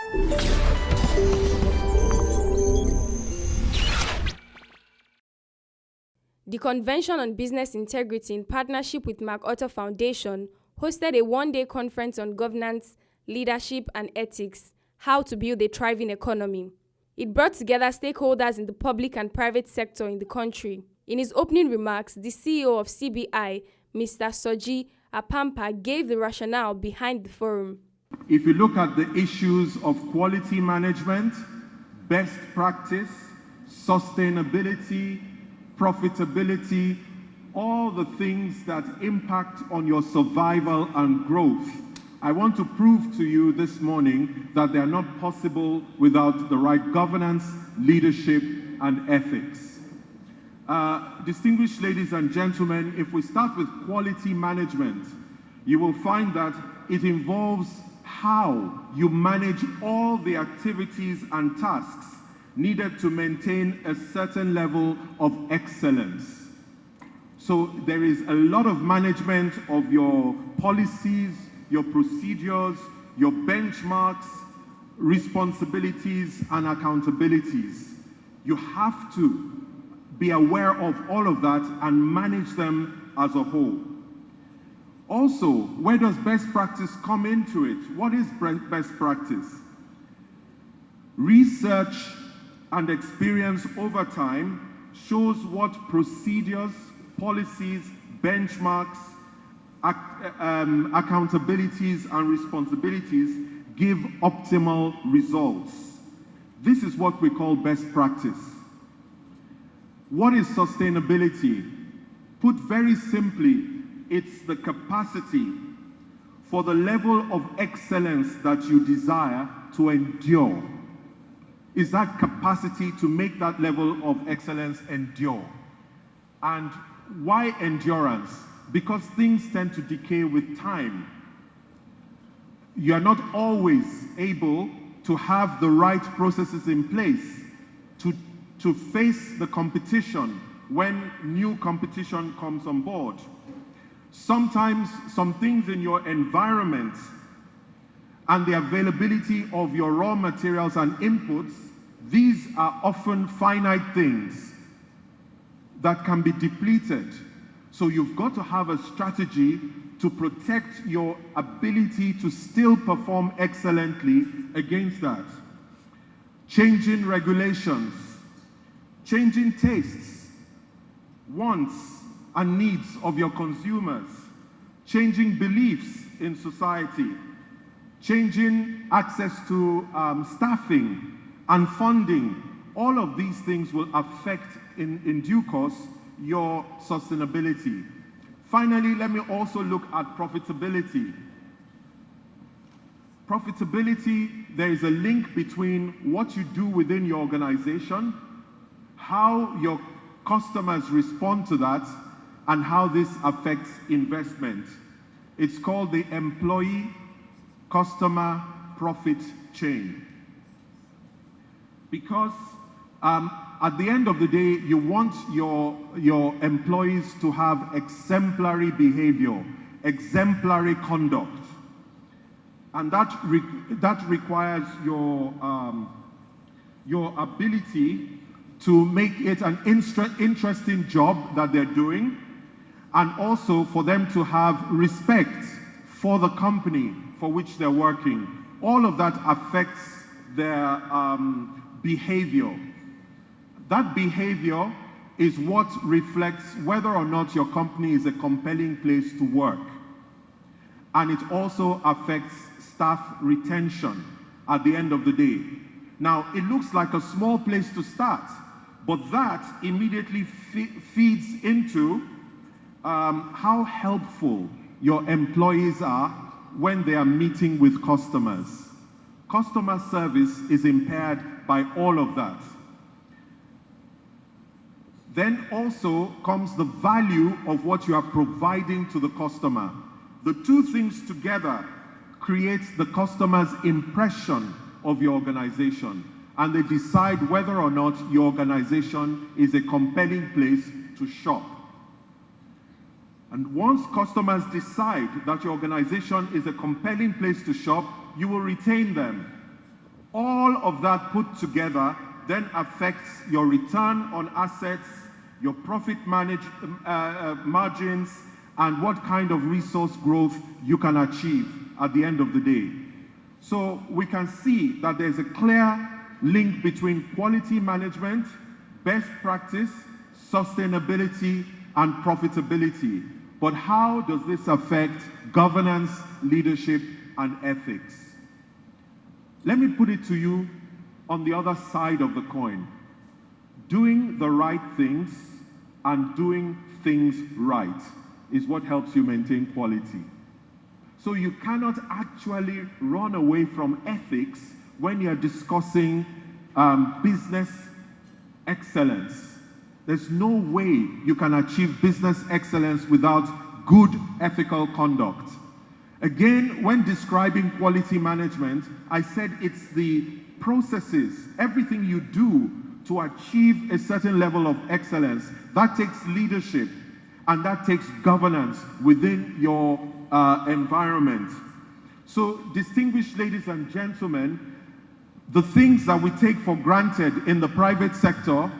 The Convention on Business Integrity, in partnership with MacArthur Foundation, hosted a one-day conference on governance, leadership, and ethics, how to build a thriving economy. It brought together stakeholders in the public and private sector in the country. In his opening remarks, the CEO of CBI, Mr. Soji Apampa, gave the rationale behind the forum. If you look at the issues of quality management, best practice, sustainability, profitability, all the things that impact on your survival and growth, I want to prove to you this morning that they are not possible without the right governance, leadership, and ethics. Distinguished ladies and gentlemen, if we start with quality management, you will find that it involves how you manage all the activities and tasks needed to maintain a certain level of excellence. So there is a lot of management of your policies, your procedures, your benchmarks, responsibilities, and accountabilities. You have to be aware of all of that and manage them as a whole. Also, where does best practice come into it? What is best practice? Research and experience over time shows what procedures, policies, benchmarks, accountabilities, and responsibilities give optimal results. This is what we call best practice. What is sustainability? Put very simply, it's the capacity for the level of excellence that you desire to endure. Is that capacity to make that level of excellence endure. And why endurance? Because things tend to decay with time. You are not always able to have the right processes in place to face the competition when new competition comes on board. Sometimes some things in your environment and the availability of your raw materials and inputs, these are often finite things that can be depleted. So you've got to have a strategy to protect your ability to still perform excellently against that. Changing regulations, changing tastes, wants, and needs of your consumers, changing beliefs in society, changing access to staffing and funding. All of these things will affect, in due course, your sustainability. Finally, let me also look at profitability. Profitability, there is a link between what you do within your organization, how your customers respond to that, and how this affects investment. It's called the employee customer profit chain. Because at the end of the day, you want your employees to have exemplary behavior, exemplary conduct. And that requires your ability to make it an interesting job that they're doing, and also for them to have respect for the company for which they're working. All of that affects their behavior. That behavior is what reflects whether or not your company is a compelling place to work. And it also affects staff retention at the end of the day. Now, it looks like a small place to start, but that immediately feeds into how helpful your employees are when they are meeting with customers. Customer service is impaired by all of that. Then also comes the value of what you are providing to the customer. The two things together create the customer's impression of your organization, and they decide whether or not your organization is a compelling place to shop. And once customers decide that your organization is a compelling place to shop, you will retain them. All of that put together then affects your return on assets, your profit margins, and what kind of resource growth you can achieve at the end of the day. So we can see that there's a clear link between quality management, best practice, sustainability, and profitability. But how does this affect governance, leadership, and ethics? Let me put it to you on the other side of the coin. Doing the right things and doing things right is what helps you maintain quality. So you cannot actually run away from ethics when you're discussing business excellence. There's no way you can achieve business excellence without good ethical conduct. Again, when describing quality management, I said it's the processes, everything you do to achieve a certain level of excellence. That takes leadership and that takes governance within your environment. So, distinguished ladies and gentlemen, the things that we take for granted in the private sector,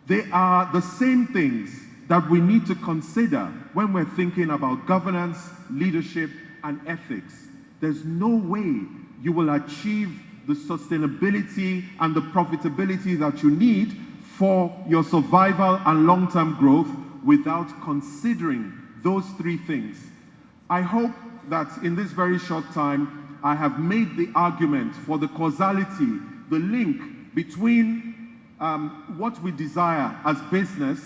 they are the same things that we need to consider when we're thinking about governance, leadership, and ethics. There's no way you will achieve the sustainability and the profitability that you need for your survival and long-term growth without considering those three things. I hope that in this very short time, I have made the argument for the causality, the link between what we desire as business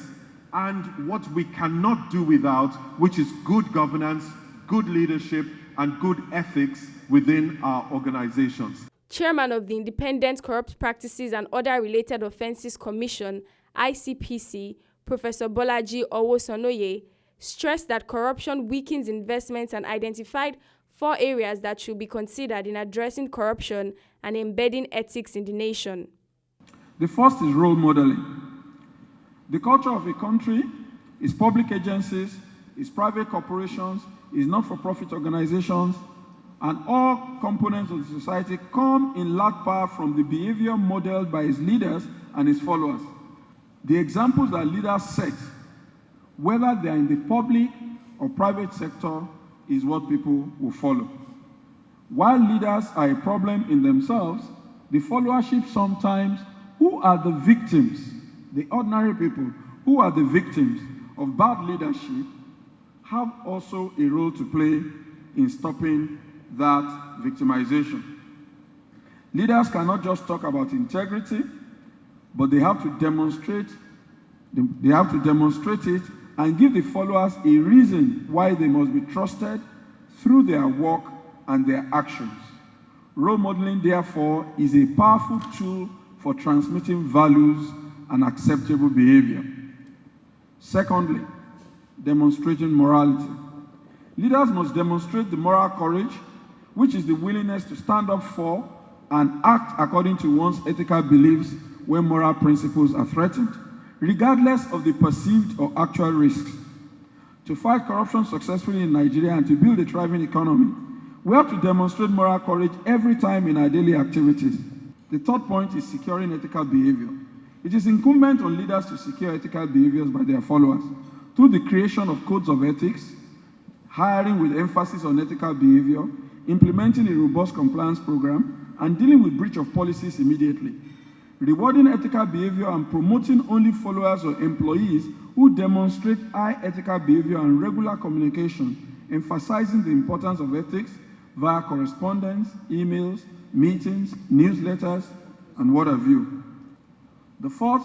and what we cannot do without, which is good governance, good leadership, and good ethics within our organizations. Chairman of the Independent Corrupt Practices and Other Related Offences Commission, ICPC, Professor Bolaji Owosonoye, stressed that corruption weakens investments and identified 4 areas that should be considered in addressing corruption and embedding ethics in the nation. The first is role modeling. The culture of a country is public agencies, is private corporations, is not-for-profit organizations, and all components of the society come in large part from the behavior modeled by its leaders and its followers. The examples that leaders set, whether they are in the public or private sector, is what people will follow. While leaders are a problem in themselves, the followership sometimes, who are the victims, the ordinary people, who are the victims of bad leadership, have also a role to play in stopping that victimization. Leaders cannot just talk about integrity, but they have to demonstrate it and give the followers a reason why they must be trusted through their work and their actions. Role modeling, therefore, is a powerful tool for transmitting values and acceptable behavior. Secondly, demonstrating morality. Leaders must demonstrate the moral courage, which is the willingness to stand up for and act according to one's ethical beliefs when moral principles are threatened, regardless of the perceived or actual risks. To fight corruption successfully in Nigeria and to build a thriving economy, we have to demonstrate moral courage every time in our daily activities. The third point is securing ethical behavior. It is incumbent on leaders to secure ethical behaviors by their followers through the creation of codes of ethics, hiring with emphasis on ethical behavior, implementing a robust compliance program, and dealing with breach of policies immediately. Rewarding ethical behavior and promoting only followers or employees who demonstrate high ethical behavior and regular communication, emphasizing the importance of ethics via correspondence, emails, meetings, newsletters, and what have you. The fourth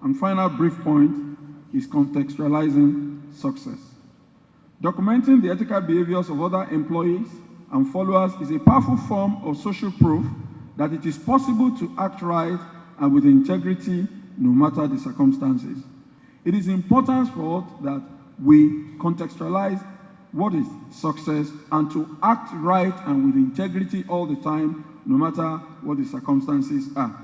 and final brief point is contextualizing success. Documenting the ethical behaviors of other employees and followers is a powerful form of social proof that it is possible to act right and with integrity no matter the circumstances. It is important for us that we contextualize what is success and to act right and with integrity all the time, no matter what the circumstances are.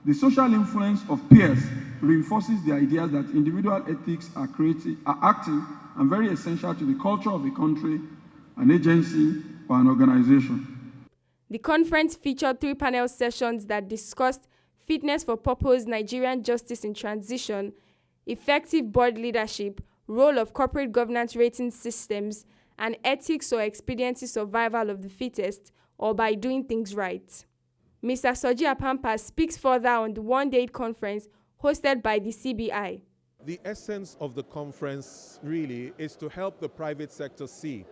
The social influence of peers reinforces the idea that individual ethics are active and very essential to the culture of a country, an agency, or an organization. The conference featured 3 panel sessions that discussed fitness for purpose, Nigerian justice in transition, effective board leadership, role of corporate governance rating systems, and ethics or expediency survival of the fittest, or by doing things right. Mr. Soji Apampa speaks further on the one-day conference hosted by the CBI. The essence of the conference really is to help the private sector see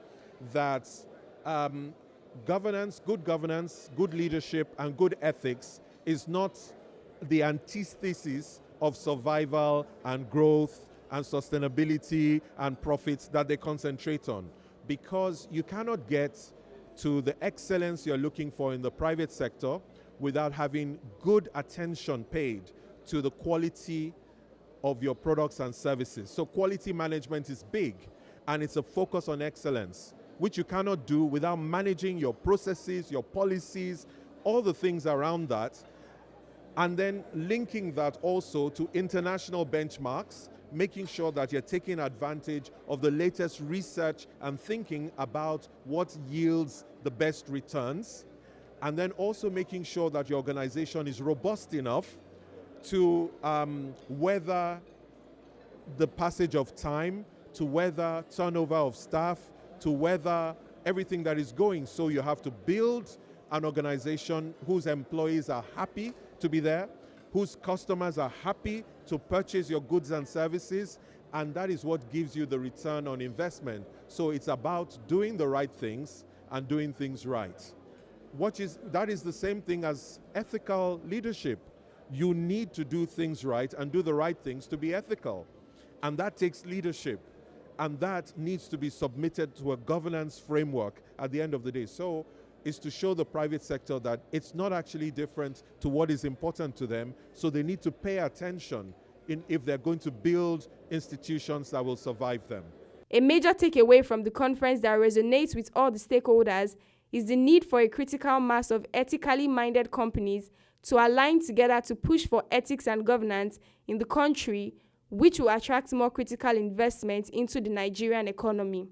that governance, good leadership, and good ethics is not the antithesis of survival and growth and sustainability and profits that they concentrate on. Because you cannot get to the excellence you're looking for in the private sector without having good attention paid to the quality of your products and services. So quality management is big, and it's a focus on excellence, which you cannot do without managing your processes, your policies, all the things around that, and then linking that also to international benchmarks, making sure that you're taking advantage of the latest research and thinking about what yields the best returns, and then also making sure that your organization is robust enough to weather the passage of time, to weather turnover of staff, to weather everything that is going. So you have to build an organization whose employees are happy to be there, whose customers are happy to purchase your goods and services, and that is what gives you the return on investment. So it's about doing the right things and doing things right. That is the same thing as ethical leadership. You need to do things right and do the right things to be ethical. And that takes leadership. And that needs to be submitted to a governance framework at the end of the day. So it's to show the private sector that it's not actually different to what is important to them. So they need to pay attention if they're going to build institutions that will survive them. A major takeaway from the conference that resonates with all the stakeholders is the need for a critical mass of ethically minded companies to align together to push for ethics and governance in the country, which will attract more critical investment into the Nigerian economy.